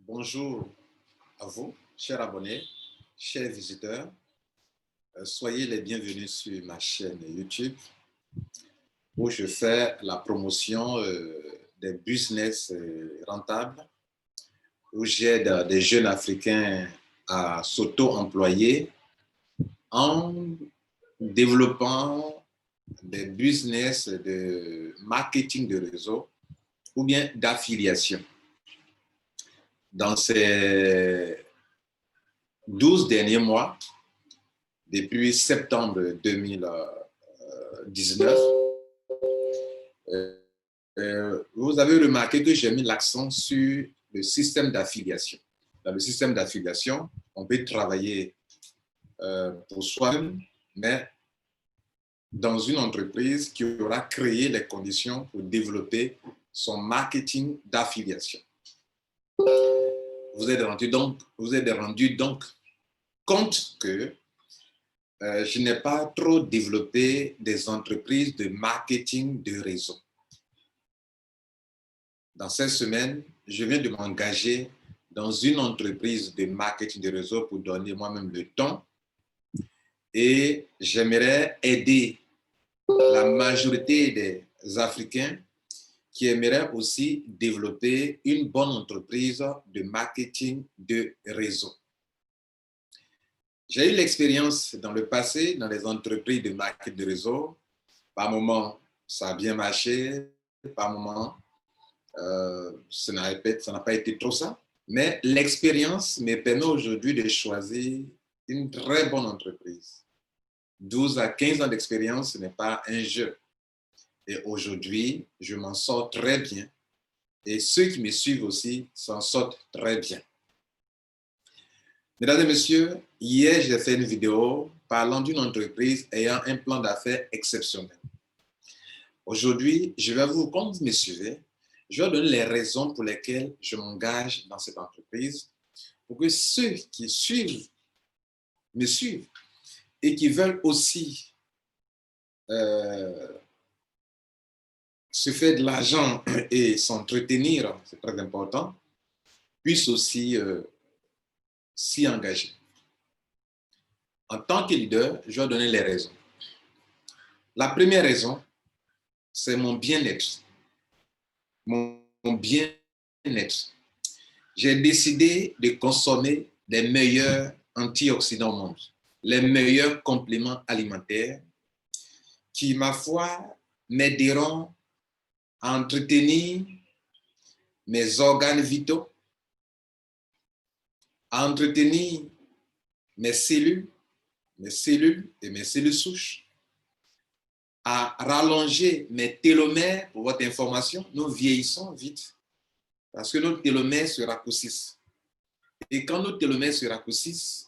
Bonjour à vous, chers abonnés, chers visiteurs. Soyez les bienvenus sur ma chaîne YouTube où je fais la promotion des business rentables, où j'aide des jeunes Africains à s'auto-employer en développant des business de marketing de réseau ou bien d'affiliation. Dans ces 12 derniers mois, depuis septembre 2019, vous avez remarqué que j'ai mis l'accent sur le système d'affiliation. Dans le système d'affiliation, on peut travailler pour soi-même, mais dans une entreprise qui aura créé les conditions pour développer son marketing d'affiliation. Vous êtes rendu donc compte que je n'ai pas trop développé des entreprises de marketing de réseau. Dans cette semaine, je viens de m'engager dans une entreprise de marketing de réseau pour donner moi-même le temps et j'aimerais aider la majorité des Africains qui aimeraient aussi développer une bonne entreprise de marketing de réseau. J'ai eu l'expérience dans le passé dans les entreprises de marketing de réseau. Par moments, ça a bien marché, par moments, ça n'a pas été trop ça. Mais l'expérience me permet aujourd'hui de choisir une très bonne entreprise. 12 à 15 ans d'expérience, ce n'est pas un jeu. Et aujourd'hui, je m'en sors très bien. Et ceux qui me suivent aussi s'en sortent très bien. Mesdames et messieurs, hier, j'ai fait une vidéo parlant d'une entreprise ayant un plan d'affaires exceptionnel. Aujourd'hui, comme vous me suivez, je vais donner les raisons pour lesquelles je m'engage dans cette entreprise pour que ceux qui me suivent et qui veulent aussi se faire de l'argent et s'entretenir, c'est très important, puissent aussi s'y engager. En tant que leader, je vais donner les raisons. La première raison, c'est mon bien-être. Mon bien-être. J'ai décidé de consommer les meilleurs antioxydants au monde, les meilleurs compléments alimentaires qui, ma foi, m'aideront à entretenir mes organes vitaux, à entretenir mes cellules et mes cellules souches, à rallonger mes télomères. Pour votre information, nous vieillissons vite parce que nos télomères se raccourcissent. Et quand nos télomères se raccourcissent,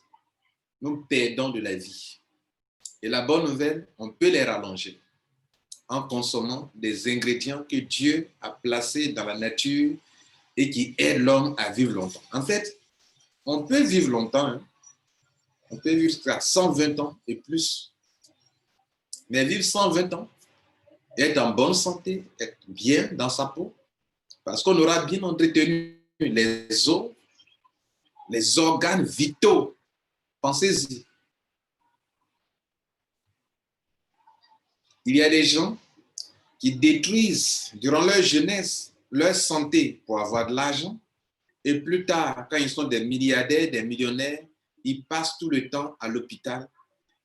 nous perdons de la vie. Et la bonne nouvelle, on peut les rallonger en consommant des ingrédients que Dieu a placés dans la nature et qui aident l'homme à vivre longtemps. En fait, on peut vivre longtemps, hein. On peut vivre jusqu'à 120 ans et plus. Mais vivre 120 ans, être en bonne santé, être bien dans sa peau, parce qu'on aura bien entretenu les os, les organes vitaux. Pensez-y. Il y a des gens qui détruisent durant leur jeunesse leur santé pour avoir de l'argent et plus tard, quand ils sont des milliardaires, des millionnaires, ils passent tout le temps à l'hôpital.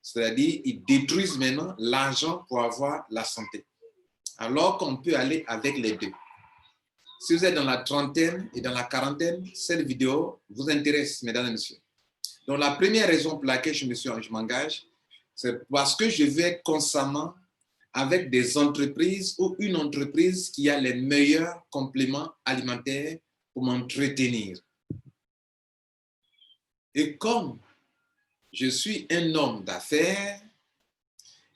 C'est-à-dire, ils détruisent maintenant l'argent pour avoir la santé. Alors qu'on peut aller avec les deux. Si vous êtes dans la trentaine et dans la quarantaine, cette vidéo vous intéresse, mesdames et messieurs. Donc, la première raison pour laquelle je m'engage, c'est parce que je vais constamment avec des entreprises ou une entreprise qui a les meilleurs compléments alimentaires pour m'entretenir. Et comme je suis un homme d'affaires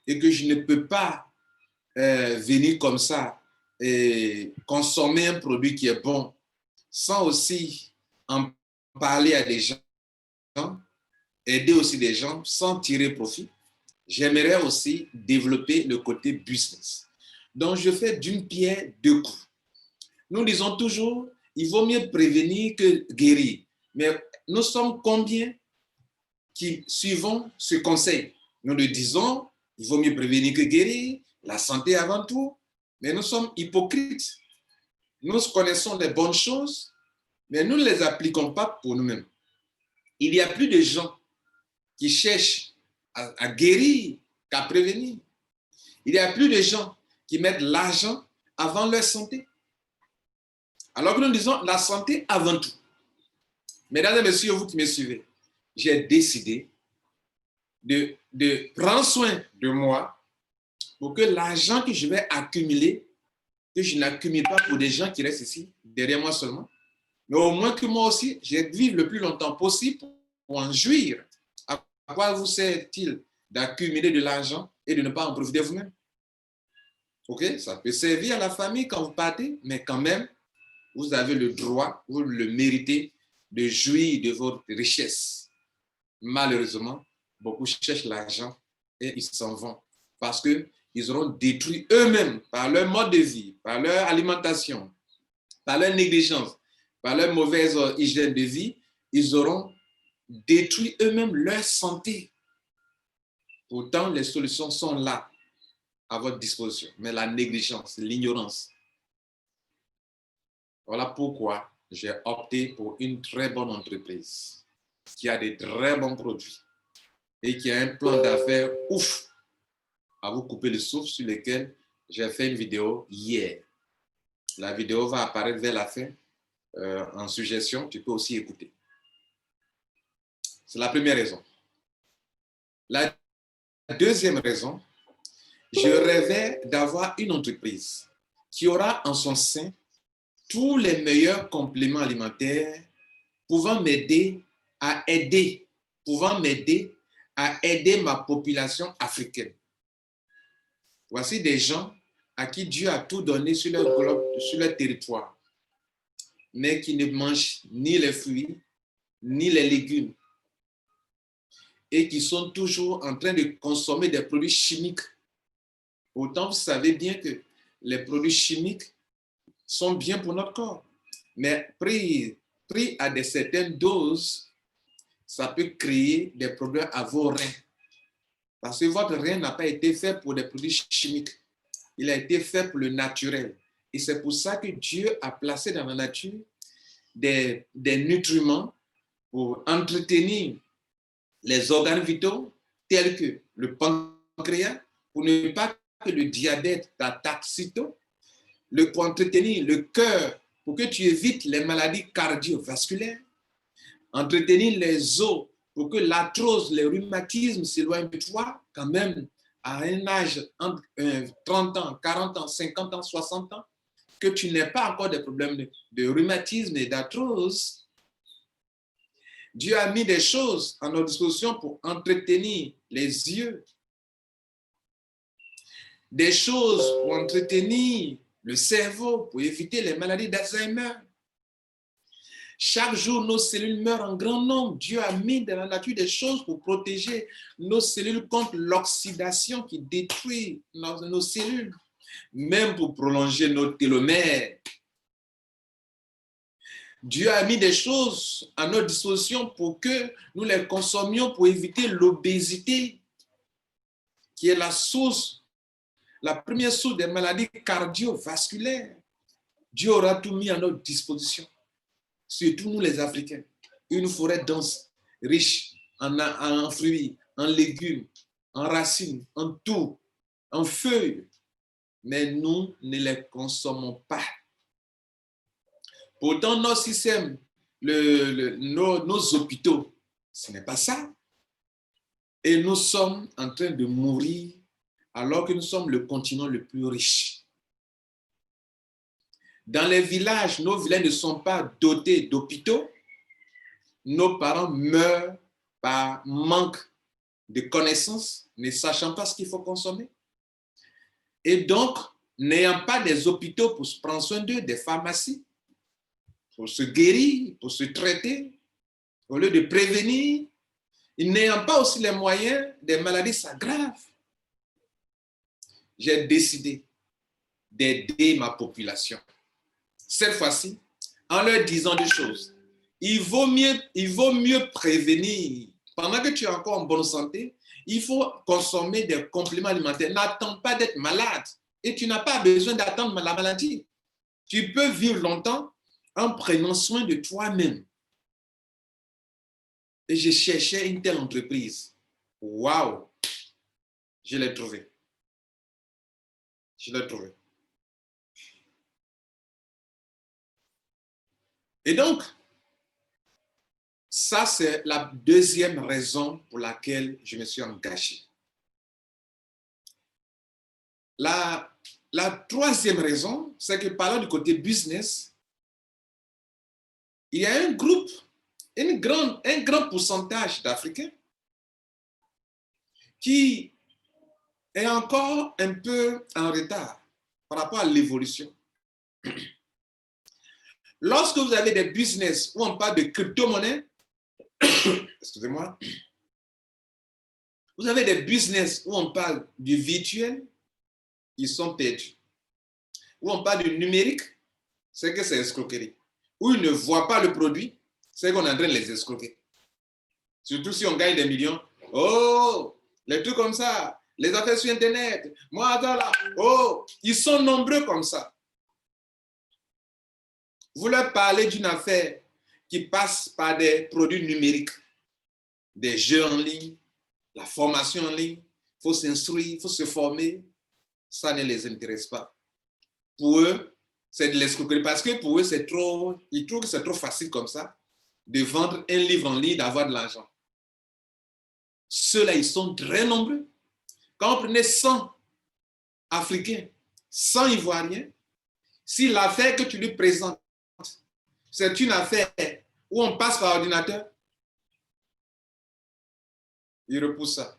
et que je ne peux pas venir comme ça et consommer un produit qui est bon sans aussi en parler à des gens, aider aussi des gens sans tirer profit, j'aimerais aussi développer le côté business. Donc, je fais d'une pierre deux coups. Nous disons toujours, il vaut mieux prévenir que guérir. Mais nous sommes combien qui suivons ce conseil? Nous le disons, il vaut mieux prévenir que guérir, la santé avant tout, mais nous sommes hypocrites. Nous connaissons les bonnes choses, mais nous ne les appliquons pas pour nous-mêmes. Il y a plus de gens qui cherchent à guérir qu'à prévenir. Il y a plus de gens qui mettent l'argent avant leur santé. Alors que nous disons la santé avant tout. Mesdames et messieurs, vous qui me suivez, j'ai décidé de prendre soin de moi pour que l'argent que je vais accumuler, que je n'accumule pas pour des gens qui restent ici, derrière moi seulement, mais au moins que moi aussi, je vive le plus longtemps possible pour en jouir. À quoi vous sert-il d'accumuler de l'argent et de ne pas en profiter vous-même? Ok, ça peut servir à la famille quand vous partez, mais quand même, vous avez le droit, vous le méritez de jouir de votre richesse. Malheureusement, beaucoup cherchent l'argent et ils s'en vont parce qu'ils auront détruit eux-mêmes par leur mode de vie, par leur alimentation, par leur négligence, par leur mauvaise hygiène de vie, ils auront détruit eux-mêmes leur santé. Pourtant, les solutions sont là, à votre disposition, mais la négligence, l'ignorance. Voilà pourquoi j'ai opté pour une très bonne entreprise qui a des très bons produits et qui a un plan d'affaires ouf à vous couper le souffle sur lequel j'ai fait une vidéo hier. La vidéo va apparaître vers la fin en suggestion, tu peux aussi écouter. C'est la première raison. La deuxième raison, je rêvais d'avoir une entreprise qui aura en son sein tous les meilleurs compléments alimentaires pouvant m'aider à aider ma population africaine. Voici des gens à qui Dieu a tout donné sur leur territoire, mais qui ne mangent ni les fruits, ni les légumes, et qui sont toujours en train de consommer des produits chimiques. Pourtant, vous savez bien que les produits chimiques sont bien pour notre corps, mais pris à des certaines doses, ça peut créer des problèmes à vos reins. Parce que votre rein n'a pas été fait pour des produits chimiques. Il a été fait pour le naturel. Et c'est pour ça que Dieu a placé dans la nature des nutriments pour entretenir les organes vitaux tels que le pancréas, pour ne pas que le diabète t'attaque sitôt, pour entretenir le cœur, pour que tu évites les maladies cardiovasculaires, entretenir les os pour que l'arthrose, les rhumatismes s'éloignent de toi, quand même à un âge entre 30 ans, 40 ans, 50 ans, 60 ans, que tu n'aies pas encore des problèmes de rhumatisme et d'arthrose. Dieu a mis des choses à notre disposition pour entretenir les yeux, des choses pour entretenir le cerveau, pour éviter les maladies d'Alzheimer. Chaque jour, nos cellules meurent en grand nombre. Dieu a mis dans la nature des choses pour protéger nos cellules contre l'oxydation qui détruit nos cellules, même pour prolonger nos télomères. Dieu a mis des choses à notre disposition pour que nous les consommions pour éviter l'obésité, qui est la première source des maladies cardiovasculaires. Dieu aura tout mis à notre disposition. Surtout nous les Africains, une forêt dense, riche en fruits, en légumes, en racines, en tout, en feuilles, mais nous ne les consommons pas. Pourtant, nos systèmes, nos hôpitaux, ce n'est pas ça. Et nous sommes en train de mourir alors que nous sommes le continent le plus riche. Dans les villages, nos villages ne sont pas dotés d'hôpitaux. Nos parents meurent par manque de connaissances, ne sachant pas ce qu'il faut consommer. Et donc, n'ayant pas des hôpitaux pour se prendre soin d'eux, des pharmacies, pour se guérir, pour se traiter, au lieu de prévenir, n'ayant pas aussi les moyens, des maladies s'aggravent. J'ai décidé d'aider ma population. Cette fois-ci, en leur disant des choses. Il vaut mieux prévenir. Pendant que tu es encore en bonne santé, il faut consommer des compléments alimentaires. N'attends pas d'être malade. Et tu n'as pas besoin d'attendre la maladie. Tu peux vivre longtemps en prenant soin de toi-même. Et je cherchais une telle entreprise. Waouh! Je l'ai trouvée. Je l'ai trouvée. Et donc, ça, c'est la deuxième raison pour laquelle je me suis engagé. La troisième raison, c'est que parlant du côté business, il y a un groupe, un grand pourcentage d'Africains qui est encore un peu en retard par rapport à l'évolution. Lorsque vous avez des business où on parle de crypto-monnaie, excusez-moi, vous avez des business où on parle du virtuel, ils sont perdus. Où on parle du numérique, c'est que c'est escroquerie. Où ils ne voient pas le produit, c'est qu'on est en train de les escroquer. Surtout si on gagne des millions. Oh, les trucs comme ça, les affaires sur Internet, moi, attends là, oh, ils sont nombreux comme ça. Vous leur parlez d'une affaire qui passe par des produits numériques, des jeux en ligne, la formation en ligne, il faut s'instruire, il faut se former. Ça ne les intéresse pas. Pour eux, c'est de l'escroquerie parce que pour eux, ils trouvent que c'est trop facile comme ça de vendre un livre en ligne, d'avoir de l'argent. Ceux-là, ils sont très nombreux. Quand on prenait 100 Africains, 100 Ivoiriens, si l'affaire que tu lui présentes, c'est une affaire où on passe par ordinateur, il repousse ça.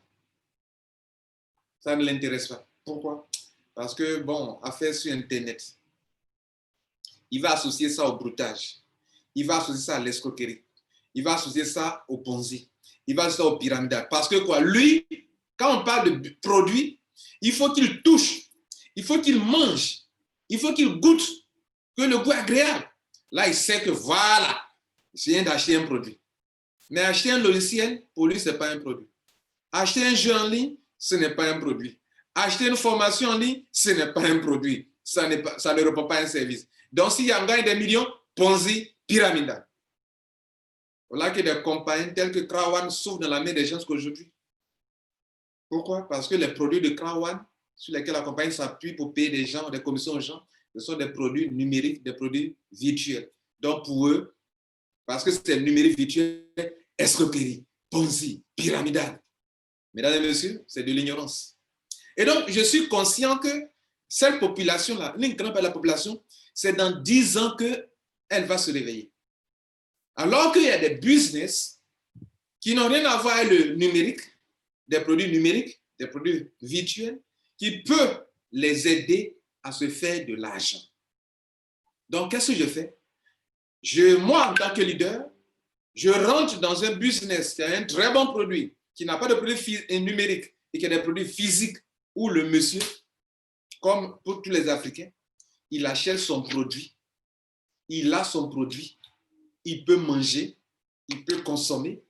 Ça ne l'intéresse pas. Pourquoi? Parce que, bon, affaire sur Internet, il va associer ça au broutage. Il va associer ça à l'escroquerie. Il va associer ça au Ponzi. Il va associer ça au pyramidal. Parce que quoi? Lui, quand on parle de produit, il faut qu'il touche. Il faut qu'il mange. Il faut qu'il goûte. Que le goût est agréable. Là, il sait que voilà, je viens d'acheter un produit. Mais acheter un logiciel, pour lui, ce n'est pas un produit. Acheter un jeu en ligne, ce n'est pas un produit. Acheter une formation en ligne, ce n'est pas un produit. Ça ne répond pas à un service. Donc, s'il y a un gain des millions, Ponzi, pyramidal. Voilà que des compagnies telles que Krawan souffrent dans la main des gens qu'aujourd'hui. Pourquoi? Parce que les produits de Krawan, sur lesquels la compagnie s'appuie pour payer des gens, des commissions aux gens, ce sont des produits numériques, des produits virtuels. Donc, pour eux, parce que c'est numérique virtuel, escroquerie, Ponzi, pyramidal. Mesdames et messieurs, c'est de l'ignorance. Et donc, je suis conscient que cette population-là, une grande part de la population, c'est dans 10 ans qu'elle va se réveiller. Alors qu'il y a des business qui n'ont rien à voir avec le numérique, des produits numériques, des produits virtuels, qui peuvent les aider à se faire de l'argent. Donc, qu'est-ce que je fais? Moi, en tant que leader, je rentre dans un business qui a un très bon produit, qui n'a pas de produit numérique et qui a des produits physiques, où le monsieur, comme pour tous les Africains, il achète son produit, il a son produit, il peut manger, il peut consommer.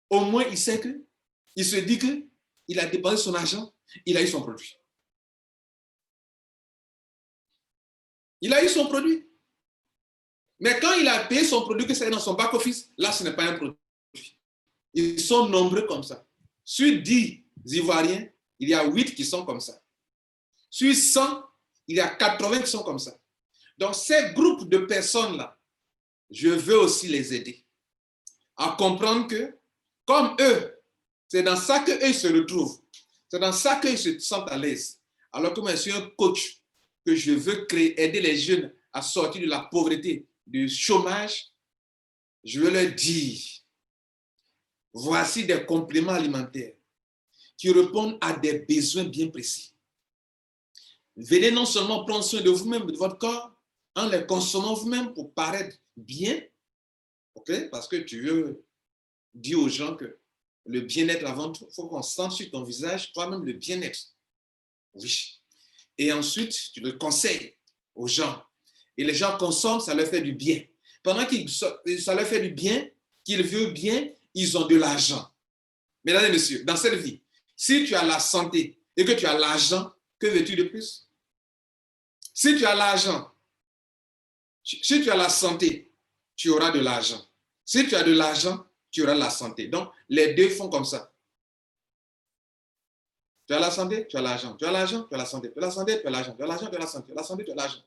Au moins, il sait que, il se dit qu'il a dépensé son argent, il a eu son produit. Il a eu son produit. Mais quand il a payé son produit, que c'est dans son back-office, là, ce n'est pas un produit. Ils sont nombreux comme ça. Sur 10 Ivoiriens, il y a 8 qui sont comme ça. Sur 100, il y a 80 qui sont comme ça. Donc, ces groupes de personnes-là, je veux aussi les aider à comprendre que, comme eux, c'est dans ça qu'eux se retrouvent. C'est dans ça qu'ils se sentent à l'aise. Alors que moi, je suis un coach, que je veux aider les jeunes à sortir de la pauvreté, du chômage, je veux leur dire, voici des compléments alimentaires qui répondent à des besoins bien précis. Venez non seulement prendre soin de vous-même, de votre corps, en les consommant vous-même pour paraître bien, okay? Parce que tu veux dire aux gens que le bien-être avant tout, il faut qu'on sente sur ton visage toi-même le bien-être. Oui. Et ensuite, tu le conseilles aux gens. Et les gens consomment, ça leur fait du bien. pendant que ça leur fait du bien, qu'ils vivent bien, ils ont de l'argent. Mesdames et messieurs, dans cette vie, si tu as la santé et que tu as l'argent, que veux-tu de plus? Si tu as l'argent, si tu as la santé, tu auras de l'argent. Si tu as de l'argent, tu auras la santé. Donc, les deux font comme ça. Tu as la santé, tu as l'argent. Tu as l'argent, tu as la santé. Tu as la santé, tu as l'argent. Tu as l'argent, tu as la santé. Tu as la santé, tu as l'argent.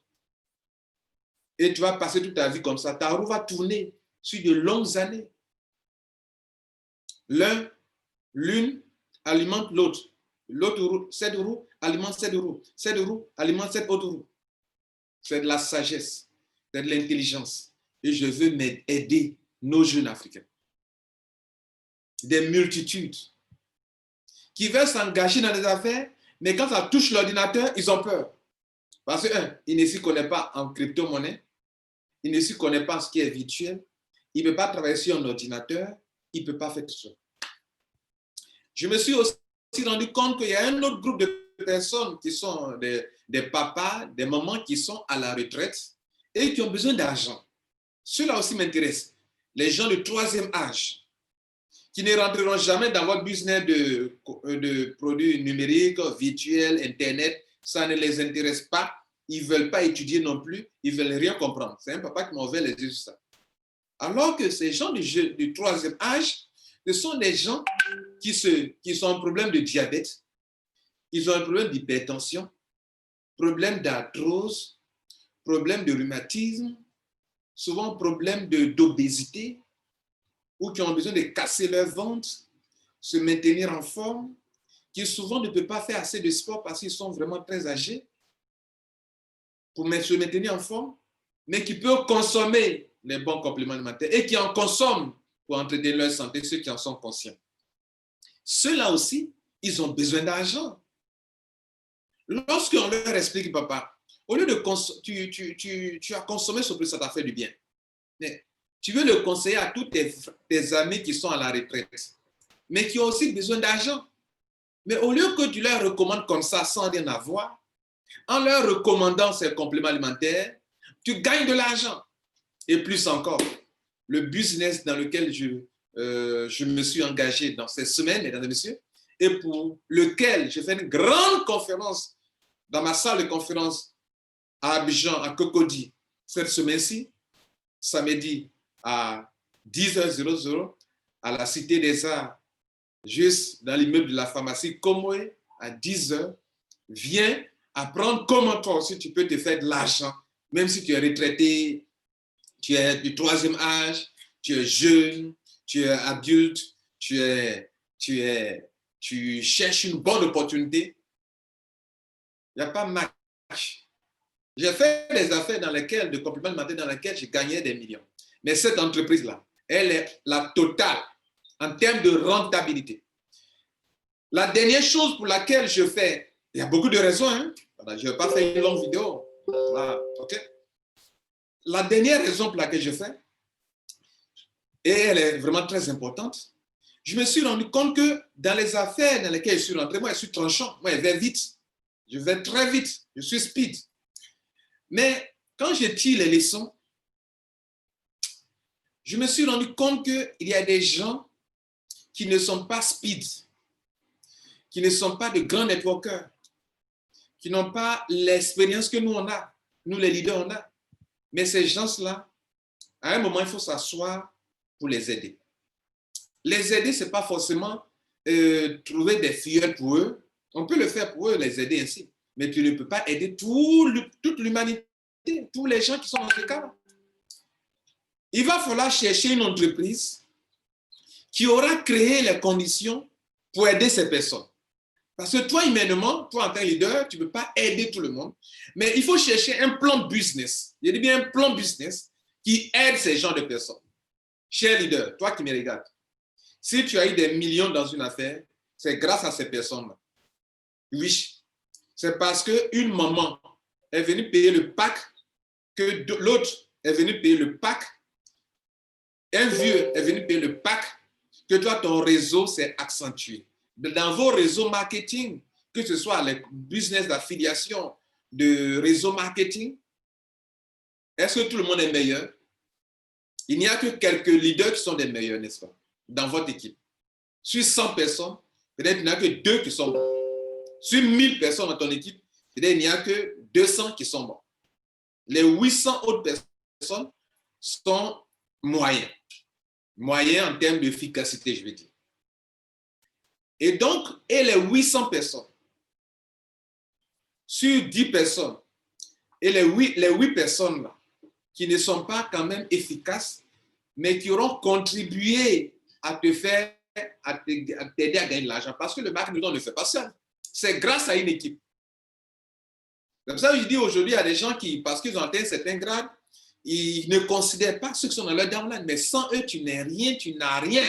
Et tu vas passer toute ta vie comme ça. Ta roue va tourner sur de longues années. L'une alimente l'autre. L'autre roue, cette roue alimente cette roue. Cette roue alimente cette autre roue. C'est de la sagesse, c'est de l'intelligence. Et je veux aider nos jeunes Africains. Des multitudes qui veulent s'engager dans des affaires, mais quand ça touche l'ordinateur, ils ont peur. Parce que, ils ne s'y connaissent pas en crypto-monnaie, ils ne s'y connaissent pas en ce qui est virtuel, ils ne peuvent pas travailler sur un ordinateur, ils ne peuvent pas faire tout ça. Je me suis aussi rendu compte qu'il y a un autre groupe de personnes qui sont des papas, des mamans qui sont à la retraite et qui ont besoin d'argent. Cela aussi m'intéresse. Les gens de troisième âge qui ne rentreront jamais dans votre business de produits numériques, virtuels, Internet, ça ne les intéresse pas. Ils ne veulent pas étudier non plus, ils ne veulent rien comprendre. C'est un papa qui m'a ouvert les yeux sur ça. Alors que ces gens du troisième âge, ce sont des gens qui ont un problème de diabète, ils ont un problème d'hypertension, problème d'arthrose, problème de rhumatisme, souvent problème d'obésité, ou qui ont besoin de casser leur ventre, se maintenir en forme, qui souvent ne peuvent pas faire assez de sport parce qu'ils sont vraiment très âgés pour se maintenir en forme, mais qui peuvent consommer les bons compléments alimentaires et qui en consomment pour entretenir leur santé, ceux qui en sont conscients. Ceux-là aussi, ils ont besoin d'argent. Lorsqu'on leur explique, papa, au lieu de tu as consommé ce produit, ça t'a fait du bien. Mais tu veux le conseiller à tous tes amis qui sont à la retraite, mais qui ont aussi besoin d'argent. Mais au lieu que tu leur recommandes comme ça, sans rien avoir, en leur recommandant ces compléments alimentaires, tu gagnes de l'argent. Et plus encore, le business dans lequel je me suis engagé dans ces semaines, mesdames et messieurs, et pour lequel je fais une grande conférence dans ma salle de conférence à Abidjan, à Cocody, cette semaine-ci, samedi à 10h00, à la Cité des Arts, juste dans l'immeuble de la pharmacie Komoé, à 10h. Viens apprendre comment toi aussi tu peux te faire de l'argent, même si tu es retraité, tu es du troisième âge, tu es jeune, tu es adulte, tu cherches une bonne opportunité. Il n'y a pas match. J'ai fait des affaires dans lesquelles, de compléments alimentaires dans lesquelles j'ai gagné des millions. Mais cette entreprise-là, elle est la totale en termes de rentabilité. La dernière chose pour laquelle je fais, il y a beaucoup de raisons, hein? Je ne vais pas faire une longue vidéo. Voilà, okay? La dernière raison pour laquelle je fais, et elle est vraiment très importante, je me suis rendu compte que dans les affaires dans lesquelles je suis rentré, moi je suis tranchant, moi je vais vite, je vais très vite, je suis speed. Mais quand je tire les leçons, je me suis rendu compte qu'il y a des gens qui ne sont pas speed, qui ne sont pas de grands networkers, qui n'ont pas l'expérience que nous on a, nous les leaders on a. Mais ces gens-là, à un moment, il faut s'asseoir pour les aider. Les aider, ce n'est pas forcément trouver des filleuls pour eux. On peut le faire pour eux, les aider ainsi. Mais tu ne peux pas aider toute l'humanité, tous les gens qui sont dans ce cas. Il va falloir chercher une entreprise qui aura créé les conditions pour aider ces personnes. Parce que toi, humainement, toi en tant que leader, tu ne peux pas aider tout le monde. Mais il faut chercher un plan business. Je dis bien un plan business qui aide ces gens de personnes. Cher leader, toi qui me regardes, si tu as eu des millions dans une affaire, c'est grâce à ces personnes-là. Oui, c'est parce qu'une maman est venue payer le pack, que l'autre est venu payer le pack, un vieux est venu payer le pack, que toi, ton réseau s'est accentué. Dans vos réseaux marketing, que ce soit les business d'affiliation, de réseau marketing, est-ce que tout le monde est meilleur? Il n'y a que quelques leaders qui sont des meilleurs, n'est-ce pas, dans votre équipe. Sur 100 personnes, peut-être il n'y a que 2 qui sont bons. Sur 1000 personnes dans ton équipe, peut-être il n'y a que 200 qui sont bons. Les 800 autres personnes sont moyens. Moyens en termes d'efficacité, je veux dire. Et donc, les 800 personnes, sur 10 personnes, et les 8 personnes là, qui ne sont pas quand même efficaces, mais qui auront contribué à te faire, à t'aider à gagner de l'argent. Parce que le marketing ne le fait pas seul. C'est grâce à une équipe. C'est pour ça que je dis aujourd'hui à des gens qui, parce qu'ils ont atteint un certain grade, ils ne considèrent pas ceux qui sont dans leur downline. Mais sans eux, tu n'es rien, tu n'as rien.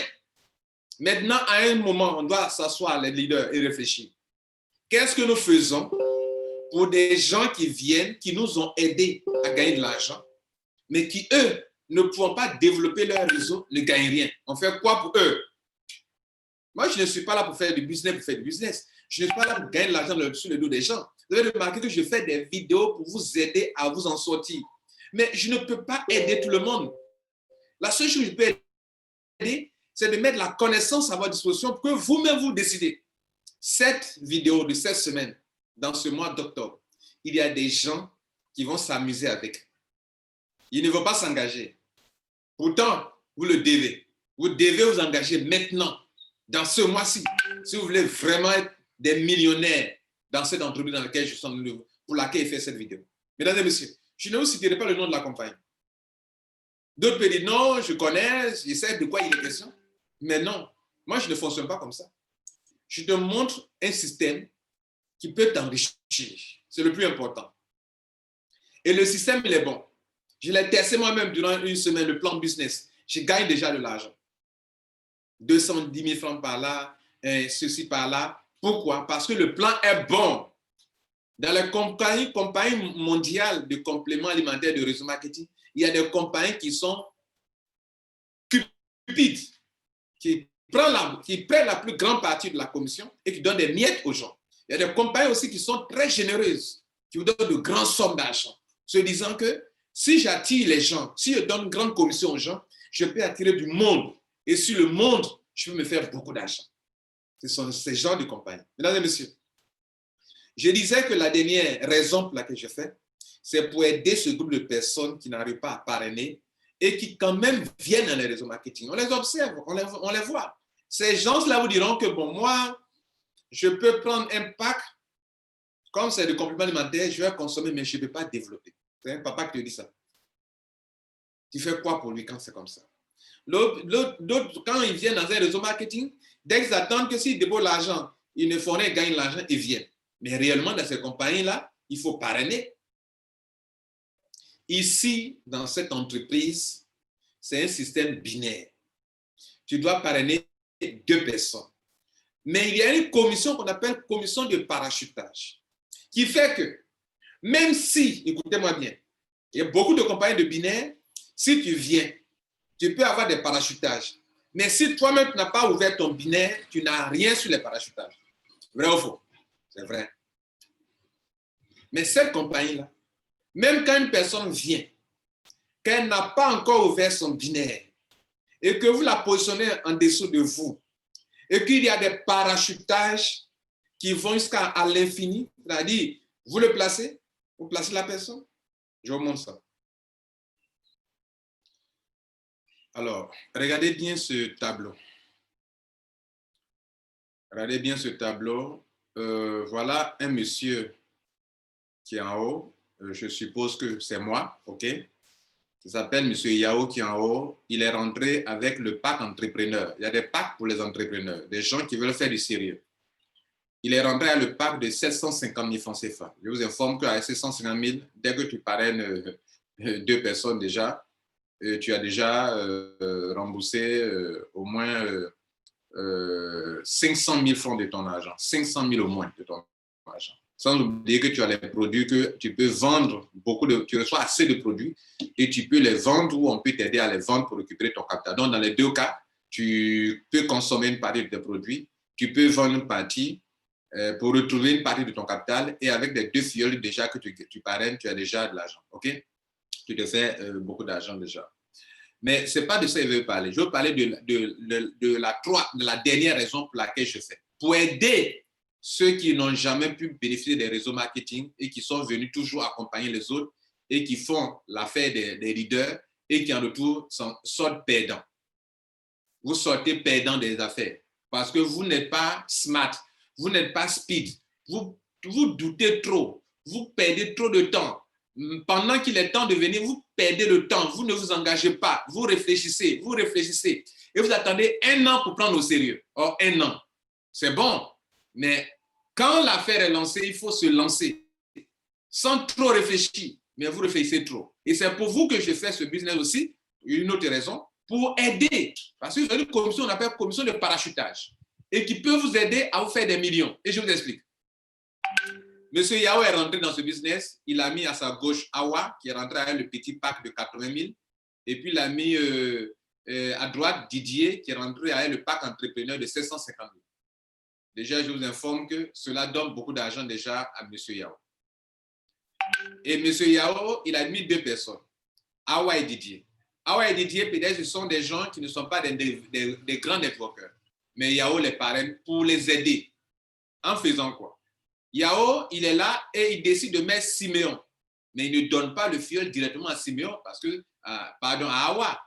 Maintenant, à un moment, on doit s'asseoir, les leaders, et réfléchir. Qu'est-ce que nous faisons pour des gens qui viennent, qui nous ont aidés à gagner de l'argent, mais qui, eux, ne pouvant pas développer leur réseau, ne gagnent rien. On fait quoi pour eux? Moi, je ne suis pas là pour faire du business pour faire du business. Je ne suis pas là pour gagner de l'argent sur le dos des gens. Vous avez remarqué que je fais des vidéos pour vous aider à vous en sortir. Mais je ne peux pas aider tout le monde. La seule chose que je peux aider, c'est de mettre la connaissance à votre disposition pour que vous-même vous décidez. Cette vidéo de cette semaine, dans ce mois d'octobre, il y a des gens qui vont s'amuser avec. Ils ne vont pas s'engager. Pourtant, vous le devez. Vous devez vous engager maintenant, dans ce mois-ci, si vous voulez vraiment être des millionnaires dans cette entreprise dans laquelle je suis, pour laquelle je fais cette vidéo. Mesdames et messieurs, je ne vous citerai pas le nom de la compagnie. D'autres peuvent dire non, je connais, je sais de quoi il est question. Mais non, moi je ne fonctionne pas comme ça. Je te montre un système qui peut t'enrichir. C'est le plus important. Et le système, il est bon. Je l'ai testé moi-même durant une semaine, le plan business. Je gagne déjà de l'argent. 210 000 francs par là, ceci par là. Pourquoi? Parce que le plan est bon. Dans les compagnies mondiales de compléments alimentaires de réseau marketing, il y a des compagnies qui sont cupides, qui prennent la plus grande partie de la commission et qui donnent des miettes aux gens. Il y a des compagnies aussi qui sont très généreuses, qui vous donnent de grandes sommes d'argent, se disant que si j'attire les gens, si je donne une grande commission aux gens, je peux attirer du monde. Et sur le monde, je peux me faire beaucoup d'argent. Ce sont ces genres de compagnies. Mesdames et messieurs, je disais que la dernière raison pour laquelle je fais, c'est pour aider ce groupe de personnes qui n'arrivent pas à parrainer et qui quand même viennent dans les réseaux marketing. On les observe, on les voit. Ces gens-là vous diront que bon, moi, je peux prendre un pack, comme c'est de compléments alimentaires, je vais consommer, mais je ne peux pas développer. C'est un papa qui te dit ça. Tu fais quoi pour lui quand c'est comme ça? L'autre, quand ils viennent dans un réseau marketing, dès qu'ils attendent que s'ils déposent l'argent, ils ne font rien, ils gagnent l'argent, ils viennent. Mais réellement, dans ces compagnies-là, il faut parrainer. Ici, dans cette entreprise, c'est un système binaire. Tu dois parrainer 2 personnes. Mais il y a une commission qu'on appelle commission de parachutage, qui fait que, même si, écoutez-moi bien, il y a beaucoup de compagnies de binaires, si tu viens, tu peux avoir des parachutages. Mais si toi-même tu n'as pas ouvert ton binaire, tu n'as rien sur les parachutages. Vrai ou faux? C'est vrai. Mais cette compagnie-là, même quand une personne vient, qu'elle n'a pas encore ouvert son binaire, et que vous la positionnez en dessous de vous, et qu'il y a des parachutages qui vont jusqu'à l'infini, c'est-à-dire, vous le placez, vous placez la personne, je vous montre ça. Alors, regardez bien ce tableau. Regardez bien ce tableau. Voilà un monsieur qui est en haut. Je suppose que c'est moi, OK? Il s'appelle M. Yao qui est en haut. Il est rentré avec le pack entrepreneur. Il y a des packs pour les entrepreneurs, des gens qui veulent faire du sérieux. Il est rentré à le pack de 750 000 francs CFA. Je vous informe qu'avec 750 000, dès que tu parraines 2 personnes déjà, tu as déjà remboursé au moins 500 000 francs de ton argent. 500 000 au moins de ton argent. Sans oublier que tu as les produits que tu peux vendre, tu reçois assez de produits et tu peux les vendre ou on peut t'aider à les vendre pour récupérer ton capital. Donc, dans les 2 cas, tu peux consommer une partie de tes produits, tu peux vendre une partie pour retrouver une partie de ton capital et avec les 2 fioles déjà que tu parraines, tu as déjà de l'argent. OK? Tu te fais beaucoup d'argent déjà. Mais ce n'est pas de ça que je veux parler. Je veux parler de la dernière raison pour laquelle je fais. Pour aider ceux qui n'ont jamais pu bénéficier des réseaux marketing et qui sont venus toujours accompagner les autres et qui font l'affaire des leaders et qui en retour sortent perdants. Vous sortez perdants des affaires parce que vous n'êtes pas smart, vous n'êtes pas speed, vous doutez trop, vous perdez trop de temps. Pendant qu'il est temps de venir, vous perdez le temps, vous ne vous engagez pas, vous réfléchissez et vous attendez 1 an pour prendre au sérieux. Or, 1 an, c'est bon, mais quand l'affaire est lancée, il faut se lancer sans trop réfléchir, mais vous réfléchissez trop. Et c'est pour vous que je fais ce business aussi, une autre raison, pour aider. Parce que vous avez une commission, on appelle commission de parachutage, et qui peut vous aider à vous faire des millions. Et je vous explique. Monsieur Yao est rentré dans ce business, il a mis à sa gauche Awa, qui est rentré avec le petit pack de 80 000, et puis il a mis à droite Didier, qui est rentré avec le pack entrepreneur de 750 000. Déjà, je vous informe que cela donne beaucoup d'argent déjà à Monsieur Yao. Et Monsieur Yao, il a mis 2 personnes, Awa et Didier. Awa et Didier, peut-être, ce sont des gens qui ne sont pas des grands networkers, mais Yao les parraine pour les aider. En faisant quoi? Yao, il est là et il décide de mettre Siméon. Mais il ne donne pas le filleul directement à Siméon parce que, à Awa.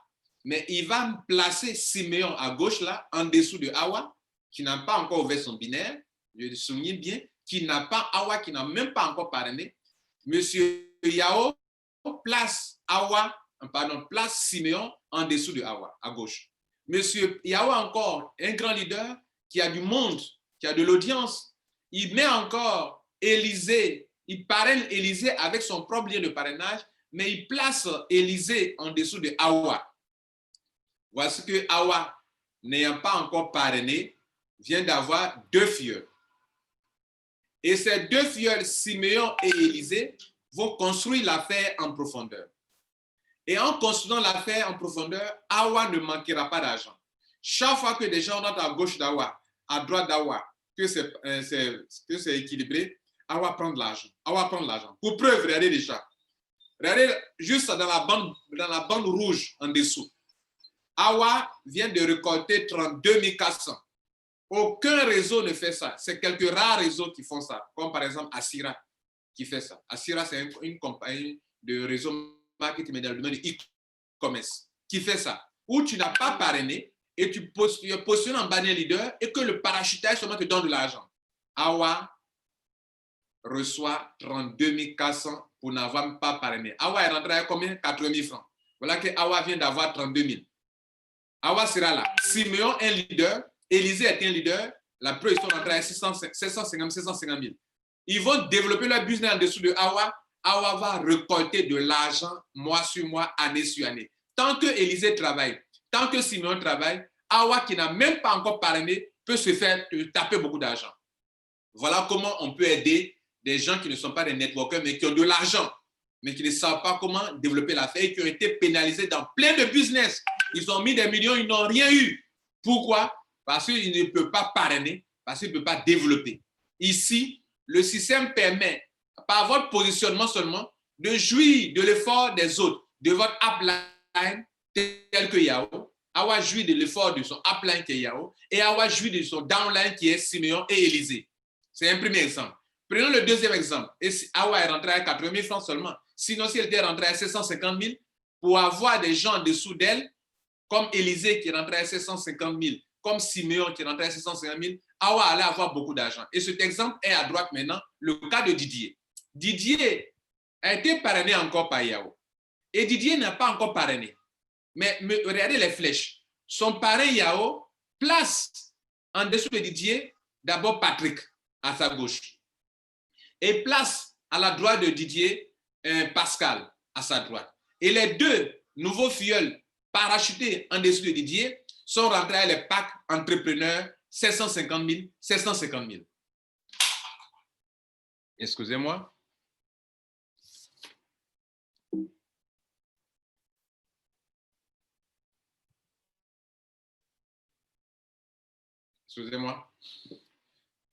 Mais il va placer Siméon à gauche là, en dessous de Awa, qui n'a pas encore ouvert son binaire. Je le souligne bien, qui n'a pas Awa, qui n'a même pas encore parrainé. Monsieur Yao place Siméon en dessous de Awa, à gauche. Monsieur Yao encore, un grand leader qui a du monde, qui a de l'audience. Il met encore Élisée, il parraine Élisée avec son propre lien de parrainage, mais il place Élisée en dessous de Awa. Voici que Awa, n'ayant pas encore parrainé, vient d'avoir 2 filleuls. Et ces 2 filleuls, Siméon et Élisée, vont construire l'affaire en profondeur. Et en construisant l'affaire en profondeur, Awa ne manquera pas d'argent. Chaque fois que des gens rentrent à gauche d'Awa, à droite d'Awa, que c'est équilibré, Awa prend de l'argent. Awa prend de l'argent. Pour preuve, regardez déjà. Regardez juste dans la bande rouge en dessous. Awa vient de récolter 32 400. Aucun réseau ne fait ça. C'est quelques rares réseaux qui font ça, comme par exemple Asira qui fait ça. Asira, c'est une compagnie de réseau marketing dans le domaine de e-commerce qui fait ça. Où tu n'as pas parrainé et tu postules en bannière leader et que le parachutage seulement te donne de l'argent. Awa reçoit 32 400 pour n'avoir pas parrainé. Awa est rentré à combien? 80 000 francs. Voilà que Awa vient d'avoir 32 000. Awa sera là. Siméon est un leader. Élisée est un leader. La preuve, ils sont rentrés à 750 000. Ils vont développer leur business en dessous de Awa. Awa va récolter de l'argent mois sur mois, année sur année. Tant que Élisée travaille, tant que Siméon travaille, Awa, qui n'a même pas encore parrainé, peut se faire taper beaucoup d'argent. Voilà comment on peut aider des gens qui ne sont pas des networkers, mais qui ont de l'argent, mais qui ne savent pas comment développer l'affaire et qui ont été pénalisés dans plein de business. Ils ont mis des millions, ils n'ont rien eu. Pourquoi? Parce qu'ils ne peuvent pas parrainer, parce qu'ils ne peuvent pas développer. Ici, le système permet, par votre positionnement seulement, de jouir de l'effort des autres, de votre upline tel que Yao. Awa jouit de l'effort de son upline qui est Yao et Awa jouit de son downline qui est Siméon et Élisée. C'est un premier exemple. Prenons le deuxième exemple. Et Awa est rentré à 80 000 francs seulement. Sinon, si elle était rentrée à 750 000, pour avoir des gens en dessous d'elle, comme Élisée qui est rentré à 750 000, comme Siméon qui est rentré à 750 000, Awa allait avoir beaucoup d'argent. Et cet exemple est à droite maintenant, le cas de Didier. Didier a été parrainé encore par Yao. Et Didier n'a pas encore parrainé. Mais regardez les flèches. Son parrain Yao place en dessous de Didier d'abord Patrick à sa gauche. Et place à la droite de Didier Pascal à sa droite. Et les 2 nouveaux filleuls parachutés en dessous de Didier sont rentrés à les packs entrepreneurs 750 000, 750 000. Excusez-moi. Excusez-moi.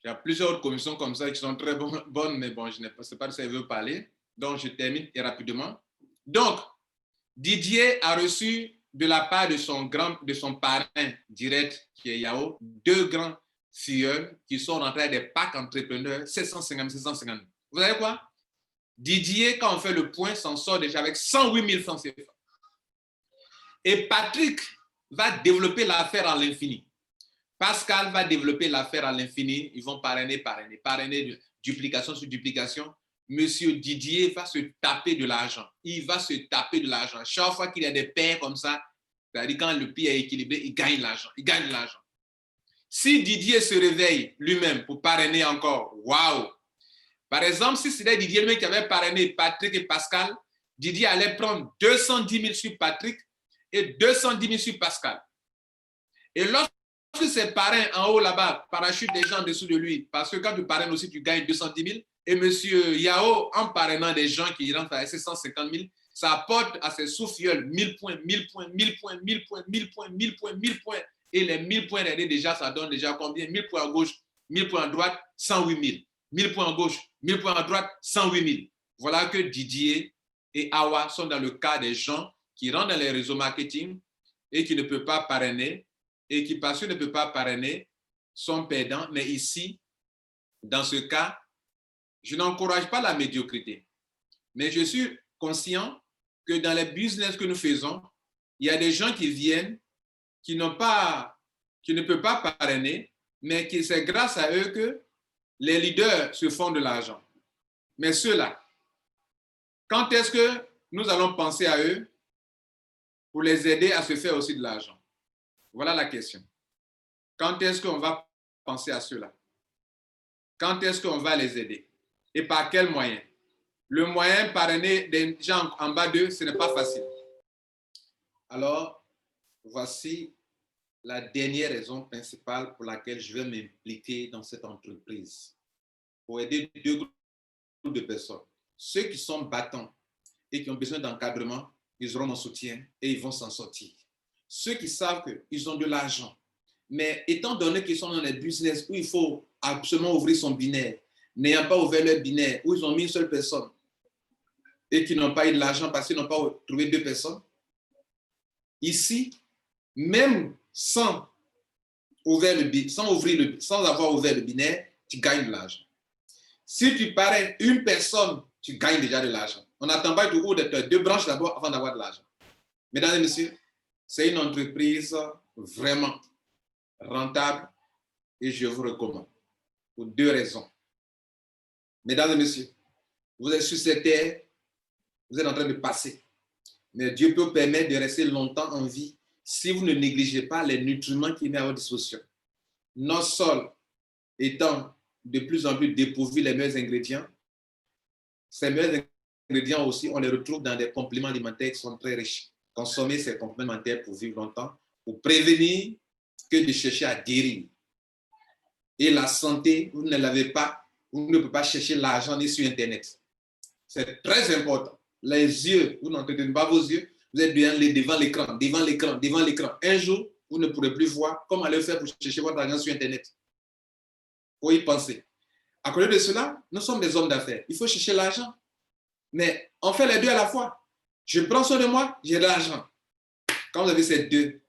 Il y a plusieurs commissions comme ça qui sont très bonnes, mais bon, je ne sais pas de ça que je veux parler. Donc, je termine rapidement. Donc, Didier a reçu de la part de son parrain direct, qui est Yao, 2 grands filleuls qui sont rentrés des packs entrepreneurs, 750 000. Vous savez quoi? Didier, quand on fait le point, s'en sort déjà avec 108 000 francs CFA. Et Patrick va développer l'affaire à l'infini. Pascal va développer l'affaire à l'infini. Ils vont parrainer, duplication sur duplication. Monsieur Didier va se taper de l'argent. Il va se taper de l'argent. Chaque fois qu'il y a des paires comme ça, c'est-à-dire quand le prix est équilibré, il gagne l'argent. Il gagne de l'argent. Si Didier se réveille lui-même pour parrainer encore, waouh! Par exemple, si c'était Didier lui-même qui avait parrainé Patrick et Pascal, Didier allait prendre 210 000 sur Patrick et 210 000 sur Pascal. Et lorsque ses parrains en haut là-bas parachutent des gens en dessous de lui, parce que quand tu parraines aussi, tu gagnes 210 000, et monsieur Yao, en parrainant des gens qui rentrent à 750 000, ça apporte à ses sous-filleuls 1000 points, 1000 points, 1000 points, 1000 points, 1000 points, 1000 points, 1000 points. Et les 1000 points aidés, déjà, ça donne déjà combien? 1000 points à gauche, 1000 points à droite, 108 000. 1000 points à gauche, 1000 points à droite, 108 000. Voilà que Didier et Awa sont dans le cas des gens qui rentrent dans les réseaux marketing et qui ne peuvent pas parrainer, et qui, parce qu'ils ne peuvent pas parrainer, sont perdants. Mais ici, dans ce cas, je n'encourage pas la médiocrité. Mais je suis conscient que dans les business que nous faisons, il y a des gens qui viennent, qui ne peuvent pas parrainer, mais c'est grâce à eux que les leaders se font de l'argent. Mais ceux-là, quand est-ce que nous allons penser à eux pour les aider à se faire aussi de l'argent? Voilà la question. Quand est-ce qu'on va penser à ceux-là? Quand est-ce qu'on va les aider? Et par quel moyen? Le moyen parrainer des gens en bas d'eux, ce n'est pas facile. Alors, voici la dernière raison principale pour laquelle je vais m'impliquer dans cette entreprise. Pour aider 2 groupes de personnes. Ceux qui sont battants et qui ont besoin d'encadrement, ils auront mon soutien et ils vont s'en sortir. Ceux qui savent qu'ils ont de l'argent, mais étant donné qu'ils sont dans les business où il faut absolument ouvrir son binaire, n'ayant pas ouvert leur binaire, où ils ont mis une seule personne et qui n'ont pas eu de l'argent parce qu'ils n'ont pas trouvé 2 personnes, ici, même sans avoir ouvert le binaire, tu gagnes de l'argent. Si tu parraines une personne, tu gagnes déjà de l'argent. On n'attend pas toujours d'être 2 branches d'abord avant d'avoir de l'argent. Mesdames et messieurs, c'est une entreprise vraiment rentable et je vous recommande pour 2 raisons. Mesdames et messieurs, vous êtes sur cette terre, vous êtes en train de passer. Mais Dieu peut vous permettre de rester longtemps en vie si vous ne négligez pas les nutriments qu'il met à votre disposition. Notre sol étant de plus en plus dépourvu les meilleurs ingrédients, ces meilleurs ingrédients aussi, on les retrouve dans des compléments alimentaires qui sont très riches. Consommez ces compléments alimentaires pour vivre longtemps, pour prévenir que de chercher à guérir. Et la santé, vous ne l'avez pas, vous ne pouvez pas chercher l'argent ni sur Internet. C'est très important. Les yeux, vous n'entretenez pas vos yeux, vous êtes devant l'écran. Un jour, vous ne pourrez plus voir comment aller faire pour chercher votre argent sur Internet. Il faut y penser. À côté de cela, nous sommes des hommes d'affaires. Il faut chercher l'argent. Mais on fait les 2 à la fois. Je prends soin de moi, j'ai de l'argent. Quand vous avez ces 2,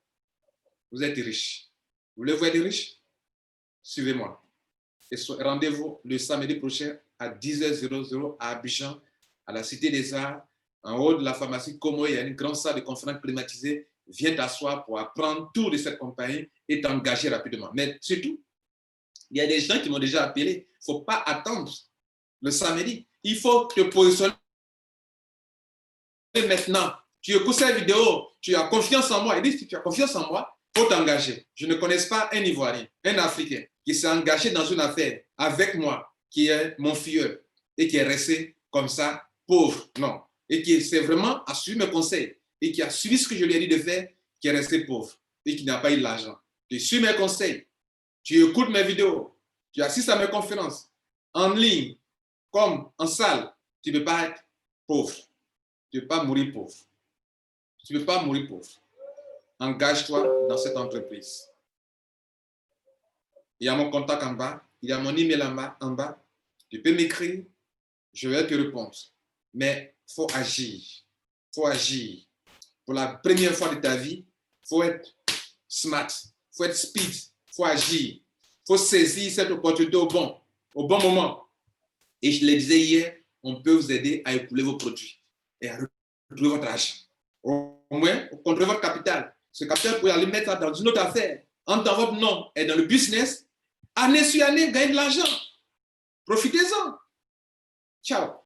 vous êtes riche. Vous voulez vous être riche? Suivez-moi. Et rendez-vous le samedi prochain à 10h00 à Abidjan, à la Cité des Arts, en haut de la pharmacie Como. Il y a une grande salle de conférence climatisée. Viens t'asseoir pour apprendre tout de cette compagnie et t'engager rapidement. Mais surtout, il y a des gens qui m'ont déjà appelé. Il ne faut pas attendre le samedi. Il faut te positionner maintenant. Tu écoutes cette vidéo, tu as confiance en moi. Il dit, si tu as confiance en moi, il faut t'engager. Je ne connais pas un Ivoirien, un Africain qui s'est engagé dans une affaire avec moi, qui est mon filleul, et qui est resté comme ça, pauvre. Non. Et qui s'est vraiment a suivi mes conseils, et qui a suivi ce que je lui ai dit de faire, qui est resté pauvre, et qui n'a pas eu de l'argent. Tu suis mes conseils, tu écoutes mes vidéos, tu assistes à mes conférences, en ligne, comme en salle, tu ne peux pas être pauvre. Tu ne peux pas mourir pauvre. Tu ne peux pas mourir pauvre. Engage-toi dans cette entreprise. Il y a mon contact en bas, il y a mon email en bas. Tu peux m'écrire, je vais te répondre. Mais il faut agir. Il faut agir. pour la première fois de ta vie, il faut être smart, il faut être speed, il faut agir, il faut saisir cette opportunité au bon moment. Et je le disais hier, on peut vous aider à écouler vos produits et à retrouver votre argent. Au moins, contrôler votre capital. Ce capital, vous pouvez aller mettre ça dans une autre affaire. Entre dans votre nom et dans le business, année sur année, gagnez de l'argent. Profitez-en. Ciao.